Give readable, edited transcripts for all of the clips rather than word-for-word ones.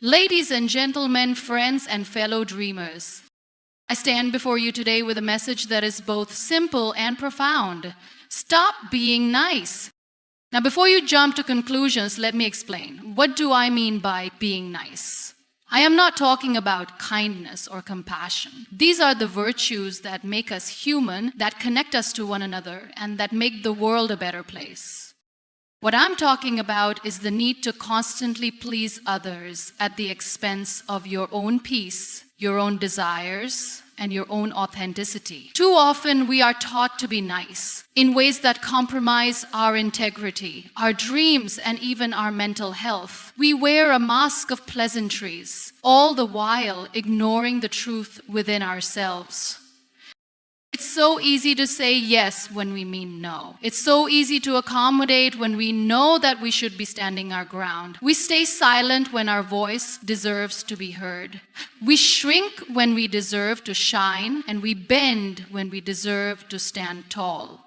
Ladies and gentlemen, friends and fellow dreamers, I stand before you today with a message that is both simple and profound. Stop being nice. Now, before you jump to conclusions, let me explain. What do I mean by being nice? I am not talking about kindness or compassion. These are the virtues that make us human, that connect us to one another, and that make the world a better place. What I'm talking about is the need to constantly please others at the expense of your own peace, your own desires, and your own authenticity. Too often we are taught to be nice in ways that compromise our integrity, our dreams, and even our mental health. We wear a mask of pleasantries, all the while ignoring the truth within ourselves. It's so easy to say yes when we mean no. It's so easy to accommodate when we know that we should be standing our ground. We stay silent when our voice deserves to be heard. We shrink when we deserve to shine, and we bend when we deserve to stand tall.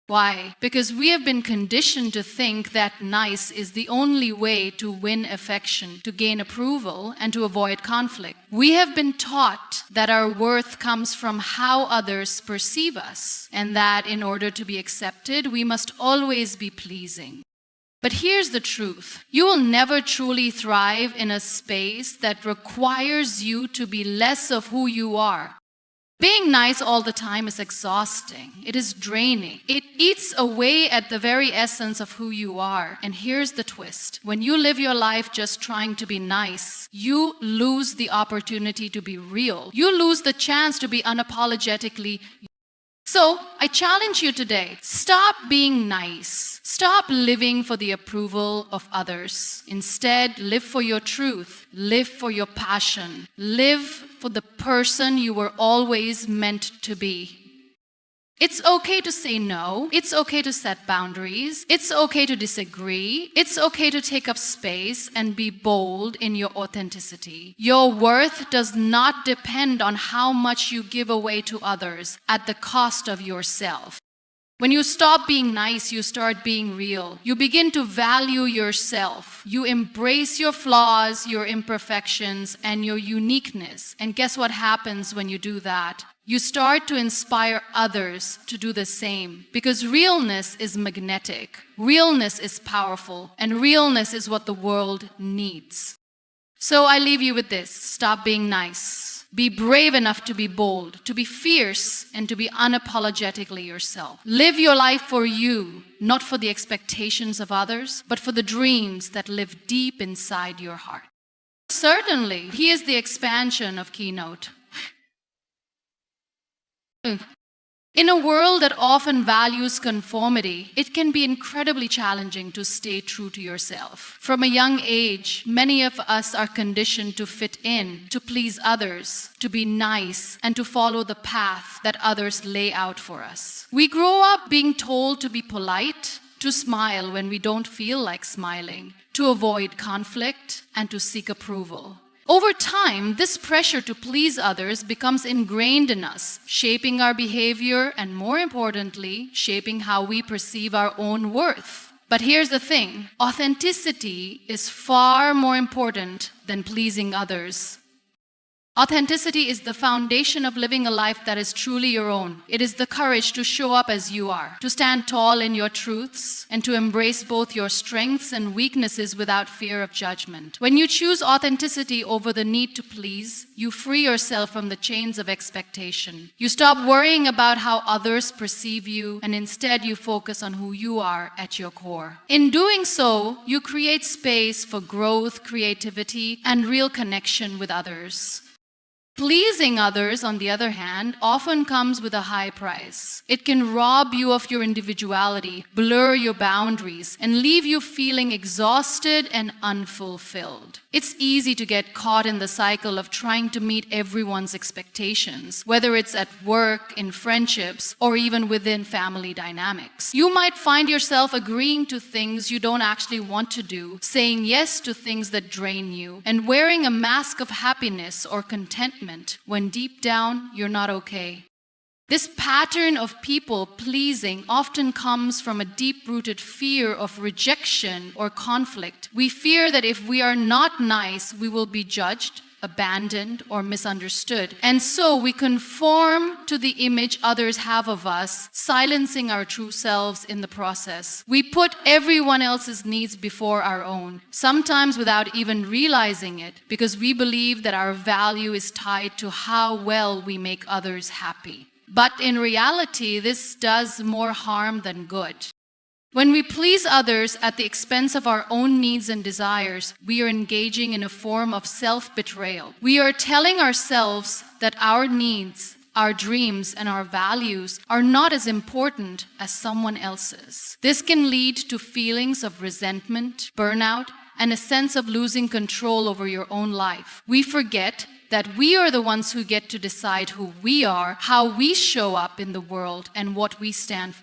Why? Because we have been conditioned to think that nice is the only way to win affection, to gain approval, and to avoid conflict. We have been taught that our worth comes from how others perceive us, and that in order to be accepted, we must always be pleasing. But here's the truth. You will never truly thrive in a space that requires you to be less of who you are. Being nice all the time is exhausting. It is draining. It eats away at the very essence of who you are. And here's the twist. When you live your life just trying to be nice, you lose the opportunity to be real. You lose the chance to be unapologetically. So, I challenge you today, stop being nice. Stop living for the approval of others. Instead, live for your truth. Live for your passion. Live for the person you were always meant to be. It's okay to say no. It's okay to set boundaries. It's okay to disagree. It's okay to take up space and be bold in your authenticity. Your worth does not depend on how much you give away to others at the cost of yourself. When you stop being nice, you start being real. You begin to value yourself. You embrace your flaws, your imperfections, and your uniqueness. And guess what happens when you do that? You start to inspire others to do the same. Because realness is magnetic. Realness is powerful. And realness is what the world needs. So I leave you with this. Stop being nice. Be brave enough to be bold, to be fierce, and to be unapologetically yourself. Live your life for you, not for the expectations of others, but for the dreams that live deep inside your heart. Certainly, here's the expansion of Keynote. In a world that often values conformity, it can be incredibly challenging to stay true to yourself. From a young age, many of us are conditioned to fit in, to please others, to be nice, and to follow the path that others lay out for us. We grow up being told to be polite, to smile when we don't feel like smiling, to avoid conflict, and to seek approval. Over time, this pressure to please others becomes ingrained in us, shaping our behavior and, more importantly, shaping how we perceive our own worth. But here's the thing, authenticity is far more important than pleasing others. Authenticity is the foundation of living a life that is truly your own. It is the courage to show up as you are, to stand tall in your truths, and to embrace both your strengths and weaknesses without fear of judgment. When you choose authenticity over the need to please, you free yourself from the chains of expectation. You stop worrying about how others perceive you, and instead you focus on who you are at your core. In doing so, you create space for growth, creativity, and real connection with others. Pleasing others, on the other hand, often comes with a high price. It can rob you of your individuality, blur your boundaries, and leave you feeling exhausted and unfulfilled. It's easy to get caught in the cycle of trying to meet everyone's expectations, whether it's at work, in friendships, or even within family dynamics. You might find yourself agreeing to things you don't actually want to do, saying yes to things that drain you, and wearing a mask of happiness or contentment when deep down you're not okay. This pattern of people pleasing often comes from a deep-rooted fear of rejection or conflict. We fear that if we are not nice, we will be judged, abandoned, or misunderstood. And so we conform to the image others have of us, silencing our true selves in the process. We put everyone else's needs before our own, sometimes without even realizing it, because we believe that our value is tied to how well we make others happy. But in reality, this does more harm than good. When we please others at the expense of our own needs and desires, we are engaging in a form of self-betrayal. We are telling ourselves that our needs, our dreams, and our values are not as important as someone else's. This can lead to feelings of resentment, burnout, and a sense of losing control over your own life. We forget that we are the ones who get to decide who we are, how we show up in the world, and what we stand for.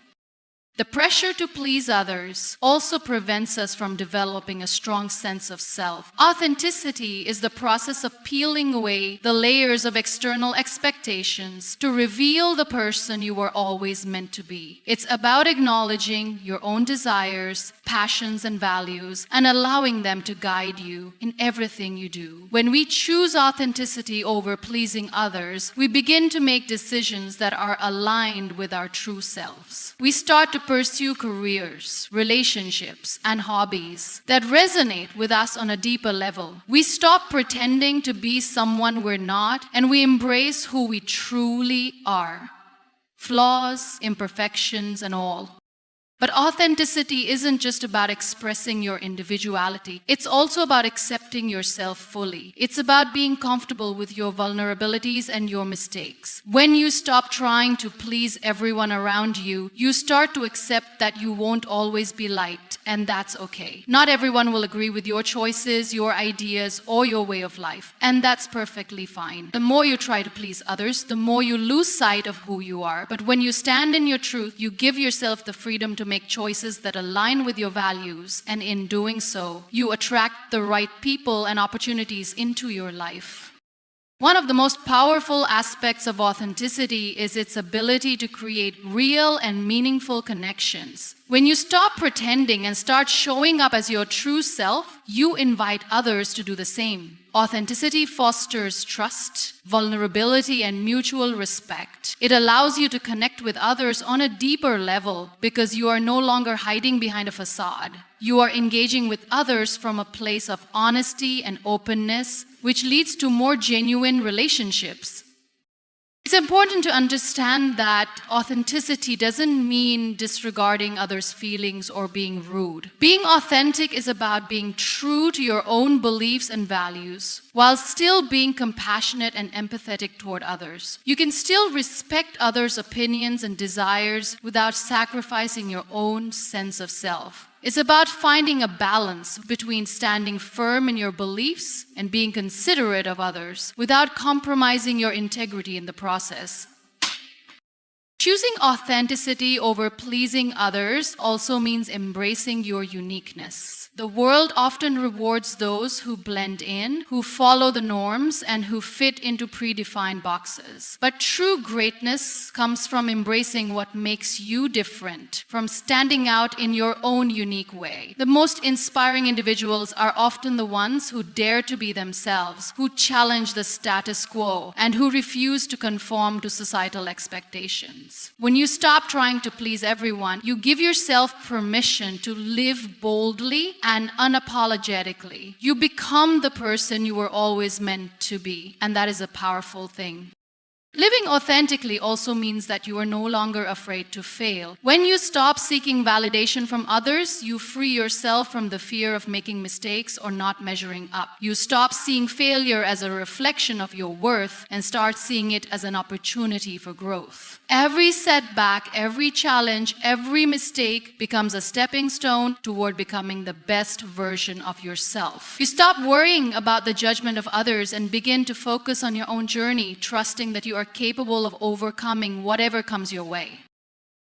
The pressure to please others also prevents us from developing a strong sense of self. Authenticity is the process of peeling away the layers of external expectations to reveal the person you were always meant to be. It's about acknowledging your own desires, passions, and values, and allowing them to guide you in everything you do. When we choose authenticity over pleasing others, we begin to make decisions that are aligned with our true selves. We start to pursue careers, relationships, and hobbies that resonate with us on a deeper level. We stop pretending to be someone we're not, and we embrace who we truly are. Flaws, imperfections, and all. But authenticity isn't just about expressing your individuality. It's also about accepting yourself fully. It's about being comfortable with your vulnerabilities and your mistakes. When you stop trying to please everyone around you, you start to accept that you won't always be liked, and that's okay. Not everyone will agree with your choices, your ideas, or your way of life, and that's perfectly fine. The more you try to please others, the more you lose sight of who you are. But when you stand in your truth, you give yourself the freedom to make choices that align with your values, and in doing so, you attract the right people and opportunities into your life. One of the most powerful aspects of authenticity is its ability to create real and meaningful connections. When you stop pretending and start showing up as your true self, you invite others to do the same. Authenticity fosters trust, vulnerability, and mutual respect. It allows you to connect with others on a deeper level because you are no longer hiding behind a facade. You are engaging with others from a place of honesty and openness, which leads to more genuine relationships. It's important to understand that authenticity doesn't mean disregarding others' feelings or being rude. Being authentic is about being true to your own beliefs and values, while still being compassionate and empathetic toward others. You can still respect others' opinions and desires without sacrificing your own sense of self. It's about finding a balance between standing firm in your beliefs and being considerate of others without compromising your integrity in the process. Choosing authenticity over pleasing others also means embracing your uniqueness. The world often rewards those who blend in, who follow the norms, and who fit into predefined boxes. But true greatness comes from embracing what makes you different, from standing out in your own unique way. The most inspiring individuals are often the ones who dare to be themselves, who challenge the status quo, and who refuse to conform to societal expectations. When you stop trying to please everyone, you give yourself permission to live boldly and unapologetically. You become the person you were always meant to be, and that is a powerful thing. Living authentically also means that you are no longer afraid to fail. When you stop seeking validation from others, you free yourself from the fear of making mistakes or not measuring up. You stop seeing failure as a reflection of your worth and start seeing it as an opportunity for growth. Every setback, every challenge, every mistake becomes a stepping stone toward becoming the best version of yourself. You stop worrying about the judgment of others and begin to focus on your own journey, trusting that you are capable of overcoming whatever comes your way.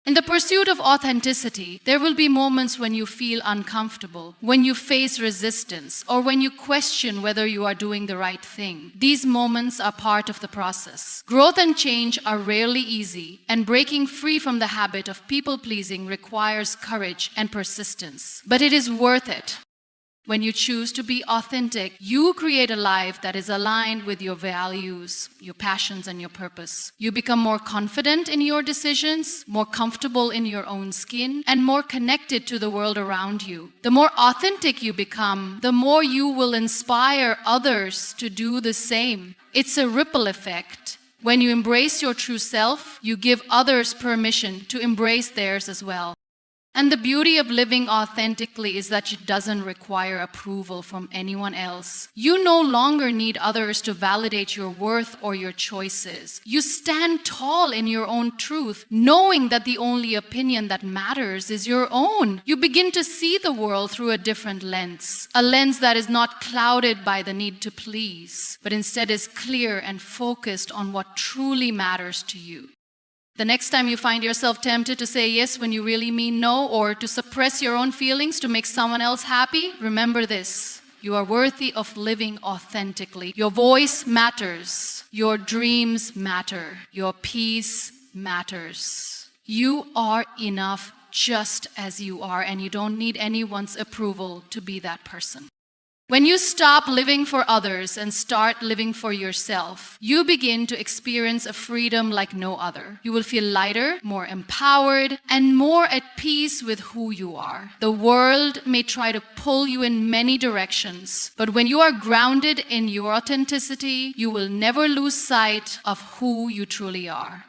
In the pursuit of authenticity, there will be moments when you feel uncomfortable, when you face resistance, or when you question whether you are doing the right thing. These moments are part of the process. Growth and change are rarely easy, and breaking free from the habit of people-pleasing requires courage and persistence. But it is worth it. When you choose to be authentic, you create a life that is aligned with your values, your passions, and your purpose. You become more confident in your decisions, more comfortable in your own skin, and more connected to the world around you. The more authentic you become, the more you will inspire others to do the same. It's a ripple effect. When you embrace your true self, you give others permission to embrace theirs as well. And the beauty of living authentically is that it doesn't require approval from anyone else. You no longer need others to validate your worth or your choices. You stand tall in your own truth, knowing that the only opinion that matters is your own. You begin to see the world through a different lens, a lens that is not clouded by the need to please, but instead is clear and focused on what truly matters to you. The next time you find yourself tempted to say yes when you really mean no, or to suppress your own feelings to make someone else happy, remember this: you are worthy of living authentically. Your voice matters. Your dreams matter. Your peace matters. You are enough just as you are, and you don't need anyone's approval to be that person. When you stop living for others and start living for yourself, you begin to experience a freedom like no other. You will feel lighter, more empowered, and more at peace with who you are. The world may try to pull you in many directions, but when you are grounded in your authenticity, you will never lose sight of who you truly are.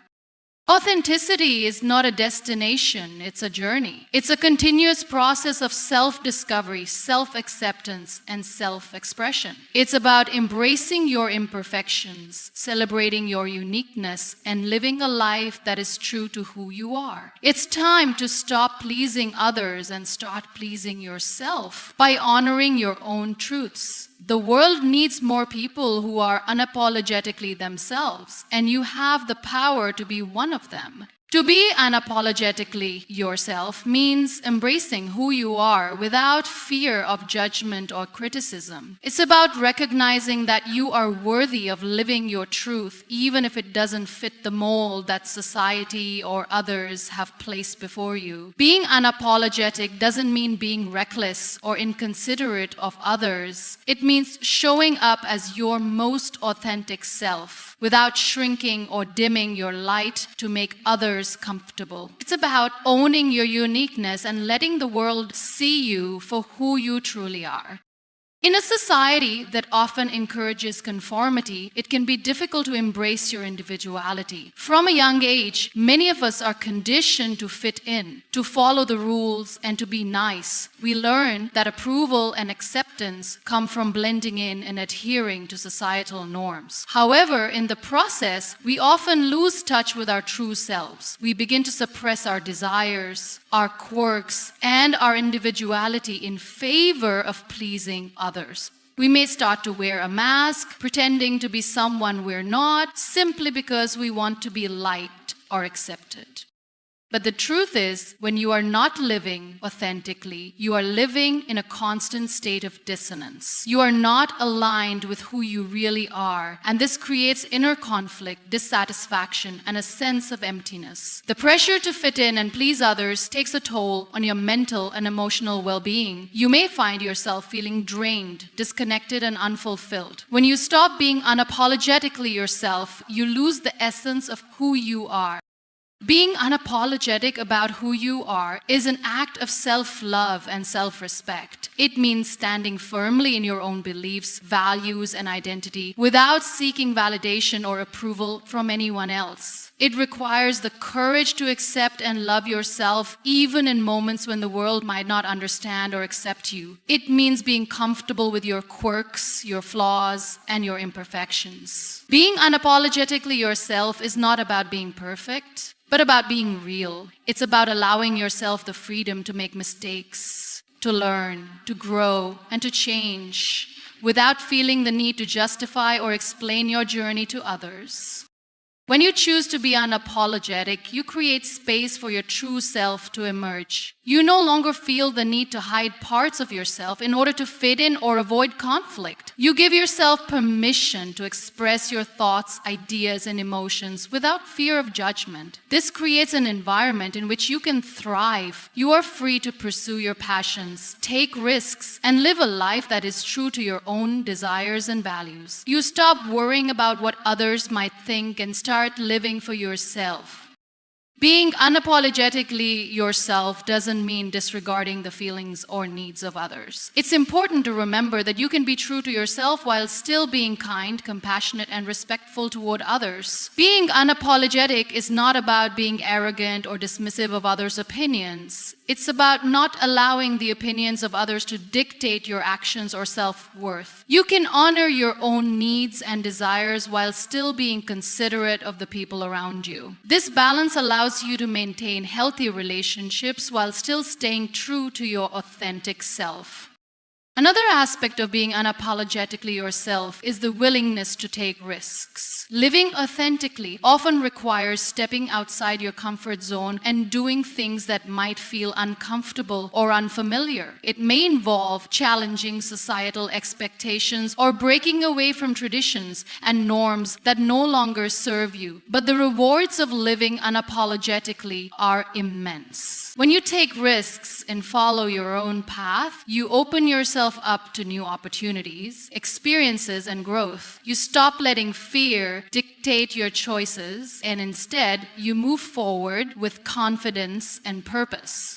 Authenticity is not a destination, it's a journey. It's a continuous process of self-discovery, self-acceptance, and self-expression. It's about embracing your imperfections, celebrating your uniqueness, and living a life that is true to who you are. It's time to stop pleasing others and start pleasing yourself by honoring your own truths. The world needs more people who are unapologetically themselves, and you have the power to be one of them. To be unapologetically yourself means embracing who you are without fear of judgment or criticism. It's about recognizing that you are worthy of living your truth, even if it doesn't fit the mold that society or others have placed before you. Being unapologetic doesn't mean being reckless or inconsiderate of others. It means showing up as your most authentic self, without shrinking or dimming your light to make others comfortable. It's about owning your uniqueness and letting the world see you for who you truly are. In a society that often encourages conformity, it can be difficult to embrace your individuality. From a young age, many of us are conditioned to fit in, to follow the rules, and to be nice. We learn that approval and acceptance come from blending in and adhering to societal norms. However, in the process, we often lose touch with our true selves. We begin to suppress our desires, our quirks, and our individuality in favor of pleasing others. We may start to wear a mask, pretending to be someone we're not, simply because we want to be liked or accepted. But the truth is, when you are not living authentically, you are living in a constant state of dissonance. You are not aligned with who you really are, and this creates inner conflict, dissatisfaction, and a sense of emptiness. The pressure to fit in and please others takes a toll on your mental and emotional well-being. You may find yourself feeling drained, disconnected, and unfulfilled. When you stop being unapologetically yourself, you lose the essence of who you are. Being unapologetic about who you are is an act of self-love and self-respect. It means standing firmly in your own beliefs, values, and identity without seeking validation or approval from anyone else. It requires the courage to accept and love yourself even in moments when the world might not understand or accept you. It means being comfortable with your quirks, your flaws, and your imperfections. Being unapologetically yourself is not about being perfect, but about being real. It's about allowing yourself the freedom to make mistakes, to learn, to grow, and to change without feeling the need to justify or explain your journey to others. When you choose to be unapologetic, you create space for your true self to emerge. You no longer feel the need to hide parts of yourself in order to fit in or avoid conflict. You give yourself permission to express your thoughts, ideas, and emotions without fear of judgment. This creates an environment in which you can thrive. You are free to pursue your passions, take risks, and live a life that is true to your own desires and values. You stop worrying about what others might think and start living for yourself. Being unapologetically yourself doesn't mean disregarding the feelings or needs of others. It's important to remember that you can be true to yourself while still being kind, compassionate, and respectful toward others. Being unapologetic is not about being arrogant or dismissive of others' opinions. It's about not allowing the opinions of others to dictate your actions or self-worth. You can honor your own needs and desires while still being considerate of the people around you. This balance allows you to maintain healthy relationships while still staying true to your authentic self. Another aspect of being unapologetically yourself is the willingness to take risks. Living authentically often requires stepping outside your comfort zone and doing things that might feel uncomfortable or unfamiliar. It may involve challenging societal expectations or breaking away from traditions and norms that no longer serve you. But the rewards of living unapologetically are immense. When you take risks and follow your own path, you open yourself up to new opportunities, experiences, and growth. You stop letting fear dictate your choices, and instead, you move forward with confidence and purpose.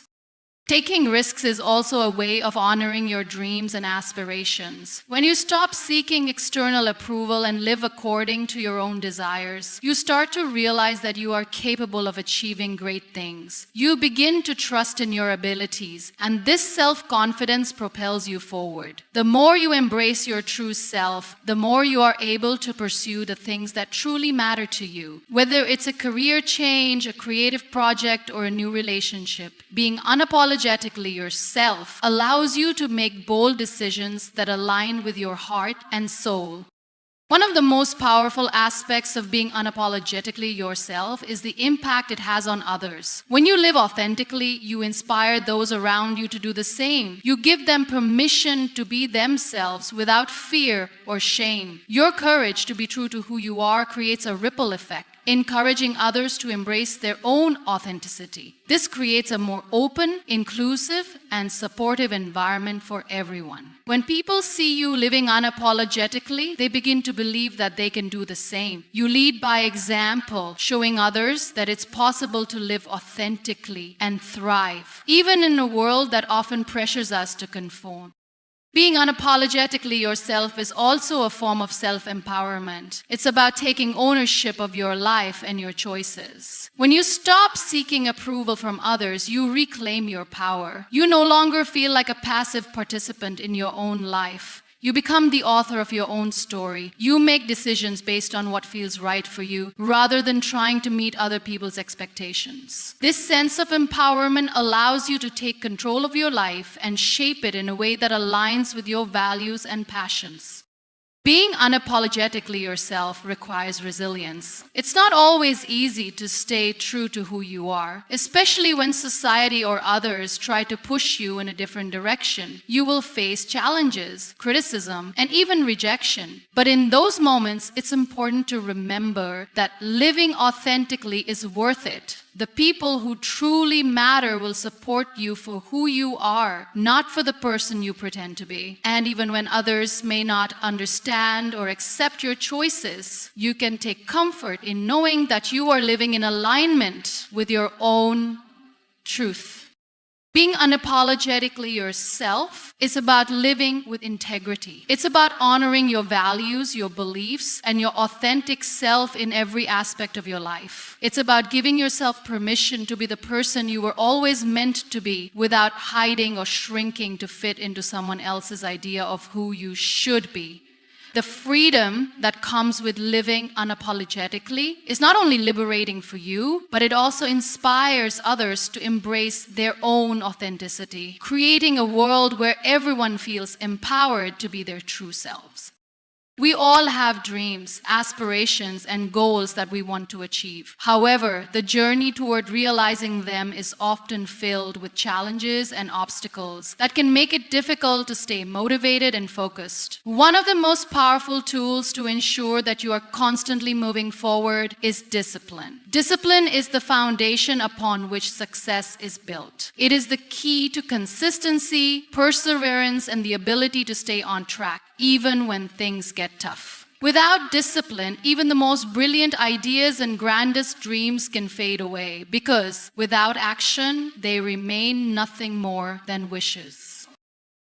Taking risks is also a way of honoring your dreams and aspirations. When you stop seeking external approval and live according to your own desires, you start to realize that you are capable of achieving great things. You begin to trust in your abilities, and this self-confidence propels you forward. The more you embrace your true self, the more you are able to pursue the things that truly matter to you. Whether it's a career change, a creative project, or a new relationship, being unapologetic yourself allows you to make bold decisions that align with your heart and soul. One of the most powerful aspects of being unapologetically yourself is the impact it has on others. When you live authentically, you inspire those around you to do the same. You give them permission to be themselves without fear or shame. Your courage to be true to who you are creates a ripple effect, encouraging others to embrace their own authenticity. This creates a more open, inclusive, and supportive environment for everyone. When people see you living unapologetically, they begin to believe that they can do the same. You lead by example, showing others that it's possible to live authentically and thrive, even in a world that often pressures us to conform. Being unapologetically yourself is also a form of self-empowerment. It's about taking ownership of your life and your choices. When you stop seeking approval from others, you reclaim your power. You no longer feel like a passive participant in your own life. You become the author of your own story. You make decisions based on what feels right for you, rather than trying to meet other people's expectations. This sense of empowerment allows you to take control of your life and shape it in a way that aligns with your values and passions. Being unapologetically yourself requires resilience. It's not always easy to stay true to who you are, especially when society or others try to push you in a different direction. You will face challenges, criticism, and even rejection. But in those moments, it's important to remember that living authentically is worth it. The people who truly matter will support you for who you are, not for the person you pretend to be. And even when others may not understand or accept your choices, you can take comfort in knowing that you are living in alignment with your own truth. Being unapologetically yourself is about living with integrity. It's about honoring your values, your beliefs, and your authentic self in every aspect of your life. It's about giving yourself permission to be the person you were always meant to be without hiding or shrinking to fit into someone else's idea of who you should be. The freedom that comes with living unapologetically is not only liberating for you, but it also inspires others to embrace their own authenticity, creating a world where everyone feels empowered to be their true selves. We all have dreams, aspirations, and goals that we want to achieve. However, the journey toward realizing them is often filled with challenges and obstacles that can make it difficult to stay motivated and focused. One of the most powerful tools to ensure that you are constantly moving forward is discipline. Discipline is the foundation upon which success is built. It is the key to consistency, perseverance, and the ability to stay on track, even when things get tough. Without discipline, even the most brilliant ideas and grandest dreams can fade away, because without action, they remain nothing more than wishes.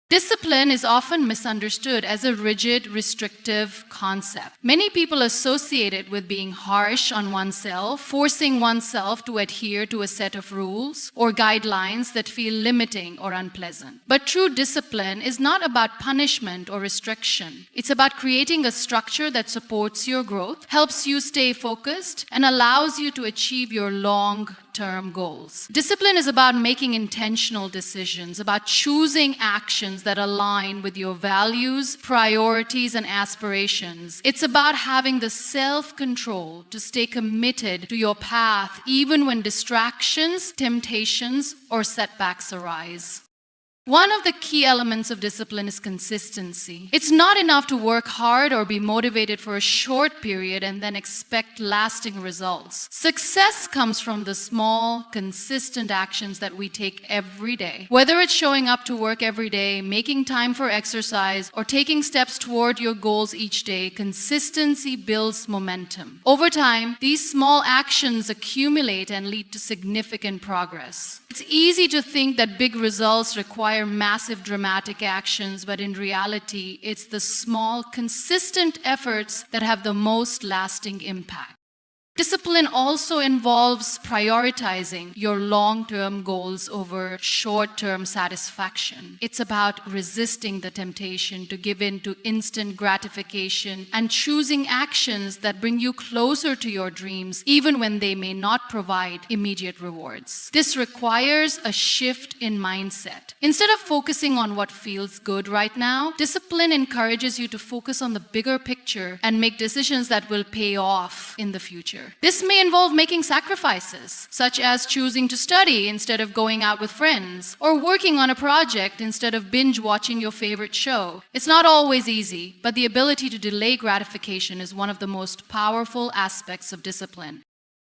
Discipline is often misunderstood as a rigid, restrictive concept. Many people associate it with being harsh on oneself, forcing oneself to adhere to a set of rules or guidelines that feel limiting or unpleasant. But true discipline is not about punishment or restriction. It's about creating a structure that supports your growth, helps you stay focused, and allows you to achieve your long-term goals. Discipline is about making intentional decisions, about choosing actions that align with your values, priorities, and aspirations. It's about having the self-control to stay committed to your path even when distractions, temptations, or setbacks arise. One of the key elements of discipline is consistency. It's not enough to work hard or be motivated for a short period and then expect lasting results. Success comes from the small, consistent actions that we take every day. Whether it's showing up to work every day, making time for exercise, or taking steps toward your goals each day, consistency builds momentum. Over time, these small actions accumulate and lead to significant progress. It's easy to think that big results require massive dramatic actions, but in reality, it's the small, consistent efforts that have the most lasting impact. Discipline also involves prioritizing your long-term goals over short-term satisfaction. It's about resisting the temptation to give in to instant gratification and choosing actions that bring you closer to your dreams, even when they may not provide immediate rewards. This requires a shift in mindset. Instead of focusing on what feels good right now, discipline encourages you to focus on the bigger picture and make decisions that will pay off in the future. This may involve making sacrifices, such as choosing to study instead of going out with friends, or working on a project instead of binge watching your favorite show. It's not always easy, but the ability to delay gratification is one of the most powerful aspects of discipline.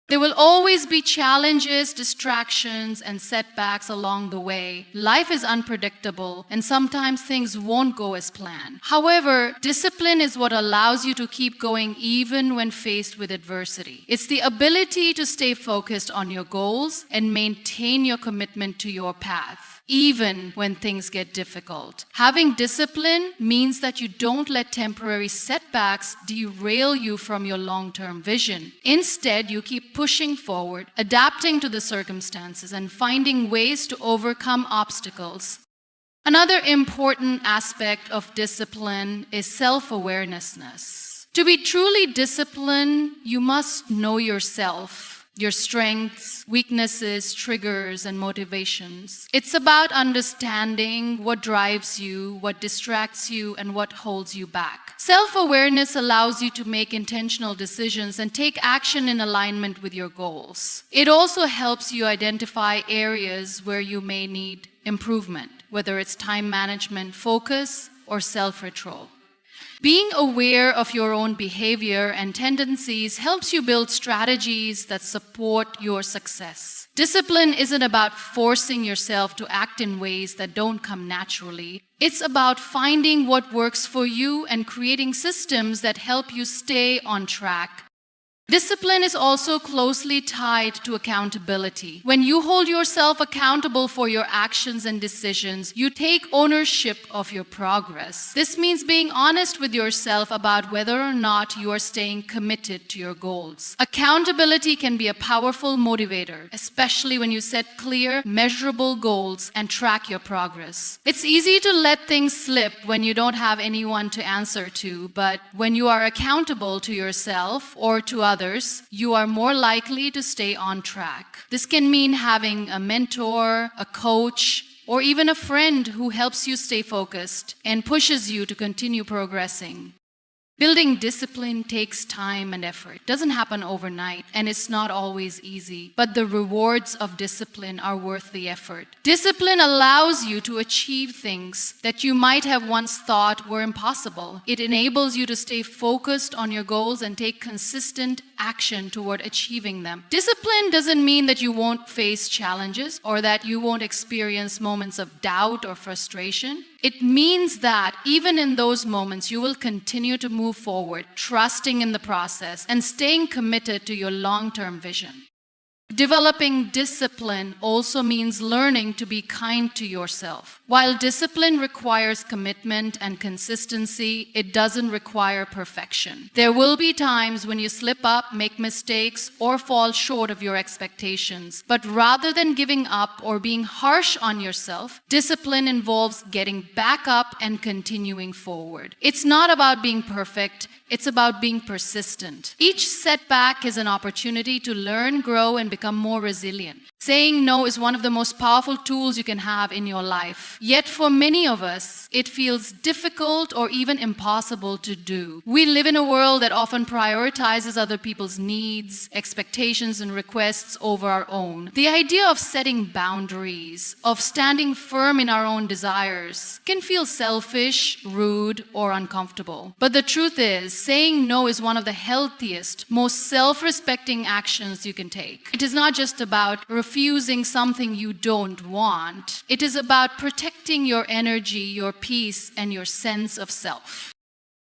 There will always be challenges, distractions, and setbacks along the way. Life is unpredictable, and sometimes things won't go as planned. However, discipline is what allows you to keep going even when faced with adversity. It's the ability to stay focused on your goals and maintain your commitment to your path, even when things get difficult. Having discipline means that you don't let temporary setbacks derail you from your long-term vision. Instead, you keep pushing forward, adapting to the circumstances, and finding ways to overcome obstacles. Another important aspect of discipline is self-awareness. To be truly disciplined, you must know yourself, your strengths, weaknesses, triggers, and motivations. It's about understanding what drives you, what distracts you, and what holds you back. Self-awareness allows you to make intentional decisions and take action in alignment with your goals. It also helps you identify areas where you may need improvement, whether it's time management, focus, or self-control. Being aware of your own behavior and tendencies helps you build strategies that support your success. Discipline isn't about forcing yourself to act in ways that don't come naturally. It's about finding what works for you and creating systems that help you stay on track. Discipline is also closely tied to accountability. When you hold yourself accountable for your actions and decisions, you take ownership of your progress. This means being honest with yourself about whether or not you are staying committed to your goals. Accountability can be a powerful motivator, especially when you set clear, measurable goals and track your progress. It's easy to let things slip when you don't have anyone to answer to, but when you are accountable to yourself or to others, you are more likely to stay on track. This can mean having a mentor, a coach, or even a friend who helps you stay focused and pushes you to continue progressing. Building discipline takes time and effort. It doesn't happen overnight, and it's not always easy. But the rewards of discipline are worth the effort. Discipline allows you to achieve things that you might have once thought were impossible. It enables you to stay focused on your goals and take consistent action toward achieving them. Discipline doesn't mean that you won't face challenges or that you won't experience moments of doubt or frustration. It means that even in those moments, you will continue to move forward, trusting in the process and staying committed to your long-term vision. Developing discipline also means learning to be kind to yourself. While discipline requires commitment and consistency, it doesn't require perfection. There will be times when you slip up, make mistakes, or fall short of your expectations. But rather than giving up or being harsh on yourself, discipline involves getting back up and continuing forward. It's not about being perfect. It's about being persistent. Each setback is an opportunity to learn, grow, and become more resilient. Saying no is one of the most powerful tools you can have in your life. Yet for many of us, it feels difficult or even impossible to do. We live in a world that often prioritizes other people's needs, expectations, and requests over our own. The idea of setting boundaries, of standing firm in our own desires, can feel selfish, rude, or uncomfortable. But the truth is, saying no is one of the healthiest, most self-respecting actions you can take. It is not just about refusing something you don't want. It is about protecting your energy, your peace, and your sense of self.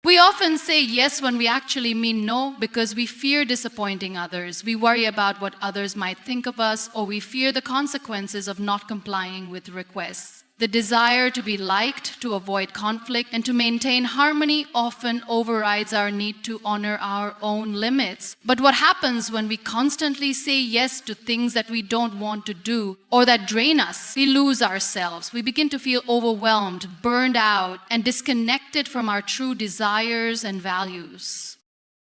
We often say yes when we actually mean no because we fear disappointing others. We worry about what others might think of us, or we fear the consequences of not complying with requests. The desire to be liked, to avoid conflict, and to maintain harmony often overrides our need to honor our own limits. But what happens when we constantly say yes to things that we don't want to do or that drain us? We lose ourselves. We begin to feel overwhelmed, burned out, and disconnected from our true desires and values.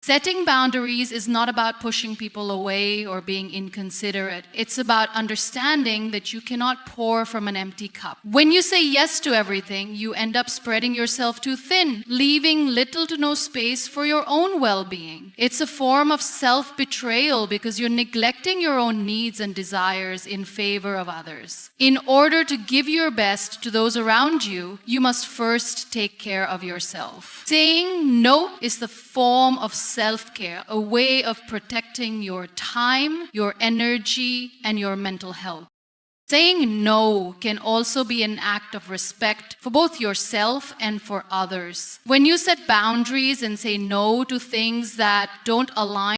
Setting boundaries is not about pushing people away or being inconsiderate. It's about understanding that you cannot pour from an empty cup. When you say yes to everything, you end up spreading yourself too thin, leaving little to no space for your own well-being. It's a form of self-betrayal because you're neglecting your own needs and desires in favor of others. In order to give your best to those around you, you must first take care of yourself. Saying no is the form of self-care, a way of protecting your time, your energy, and your mental health. Saying no can also be an act of respect for both yourself and for others. When you set boundaries and say no to things that don't align